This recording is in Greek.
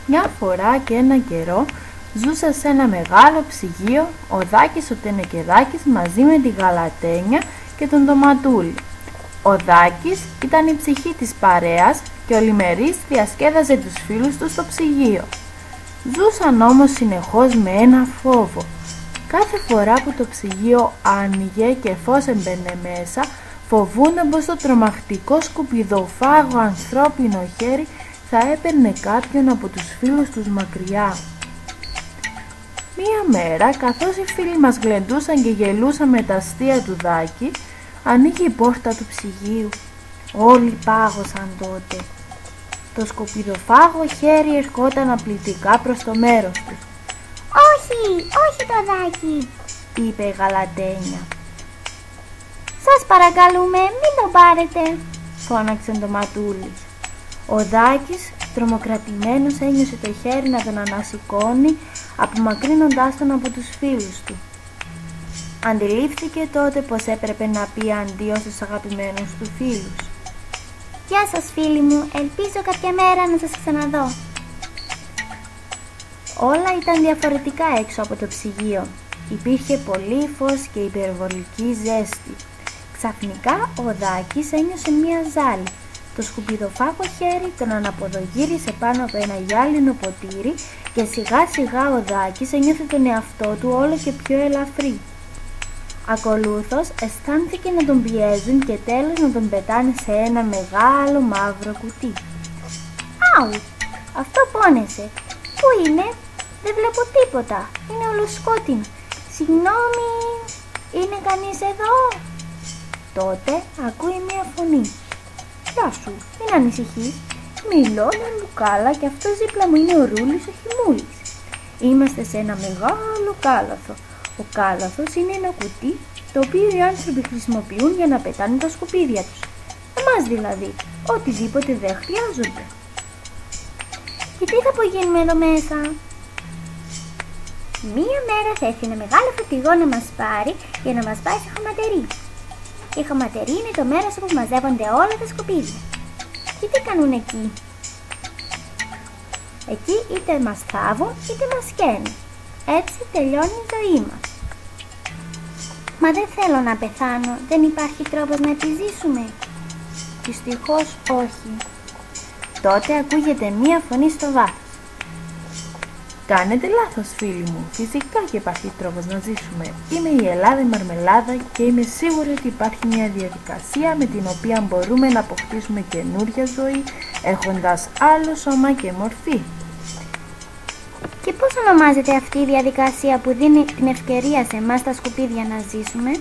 Μια φορά και ένα καιρό ζούσε σε ένα μεγάλο ψυγείο ο Δάκης ο Τενεκεδάκης μαζί με τη Γαλατένια και τον Ντοματούλη. Ο Δάκης ήταν η ψυχή της παρέας και ολημερής διασκέδαζε τους φίλους του στο ψυγείο. Ζούσαν όμως συνεχώς με ένα φόβο. Κάθε φορά που το ψυγείο άνοιγε και φως έμπαινε μέσα, φοβούνταν πως το τρομακτικό σκουπιδοφάγο ανθρώπινο χέρι θα έπαιρνε κάποιον από τους φίλους τους μακριά. Μία μέρα, καθώς οι φίλοι μας γλεντούσαν και γελούσαν με τα αστεία του Δάκη, ανοίγει η πόρτα του ψυγείου. Όλοι πάγωσαν τότε. Το σκουπιδοφάγο χέρι ερχόταν απλητικά προς το μέρος του. Όχι, όχι το Δάκη, είπε η Γαλατένια. Σας παρακαλούμε, μην το πάρετε, φώναξε το Ματούλης. Ο Δάκης, τρομοκρατημένος, ένιωσε το χέρι να τον ανασηκώνει, απομακρύνοντάς τον από τους φίλους του. Αντιλήφθηκε τότε πως έπρεπε να πει αντίο στους αγαπημένους του φίλους. Γεια σας φίλοι μου, ελπίζω κάποια μέρα να σας ξαναδώ. Όλα ήταν διαφορετικά έξω από το ψυγείο. Υπήρχε πολύ φως και υπερβολική ζέστη. Ξαφνικά ο Δάκης ένιωσε μία ζάλη. Το σκουπιδοφάγο χέρι τον αναποδογύρισε πάνω από ένα γυάλινο ποτήρι και σιγά σιγά ο Δάκης ένιωθε τον εαυτό του όλο και πιο ελαφρύ. Ακολούθως αισθάνθηκε να τον πιέζουν και τέλος να τον πετάνε σε ένα μεγάλο μαύρο κουτί. Άου, αυτό πόνεσε. Πού είναι? Δεν βλέπω τίποτα. Είναι ολοσκότεινο. Συγγνώμη, είναι κανείς εδώ? Τότε ακούει μια φωνή. Γεια σου, μην ανησυχείς. Μιλώ με Λουκάλα και αυτός δίπλα μου είναι ο Ρούλης ο Χιμούλης. Είμαστε σε ένα μεγάλο κάλαθο. Ο κάλαθος είναι ένα κουτί το οποίο οι άνθρωποι χρησιμοποιούν για να πετάνε τα σκουπίδια τους. Εμάς δηλαδή, οτιδήποτε δεν χρειάζονται. Και τι θα απογίνουμε εδώ μέσα? Μία μέρα θα έρθει ένα μεγάλο φορτηγό να μας πάρει για να μας πάει σε χωματερή. Η χωματερή είναι το μέρος όπου μαζεύονται όλα τα σκουπίδια. Και τι κάνουν εκεί? Εκεί είτε μας θάβουν είτε μας καίνουν. Έτσι τελειώνει η ζωή μας. Μα δεν θέλω να πεθάνω. Δεν υπάρχει τρόπος να επιζήσουμε? Δυστυχώς όχι. Τότε ακούγεται μία φωνή στο βάθος. Κάνετε λάθος φίλοι μου. Φυσικά και υπάρχει τρόπος να ζήσουμε. Είμαι η Ελλάδα η Μαρμελάδα και είμαι σίγουρη ότι υπάρχει μια διαδικασία με την οποία μπορούμε να αποκτήσουμε καινούρια ζωή έχοντας άλλο σώμα και μορφή. Και πώς ονομάζεται αυτή η διαδικασία που δίνει την ευκαιρία σε εμάς τα σκουπίδια να ζήσουμε?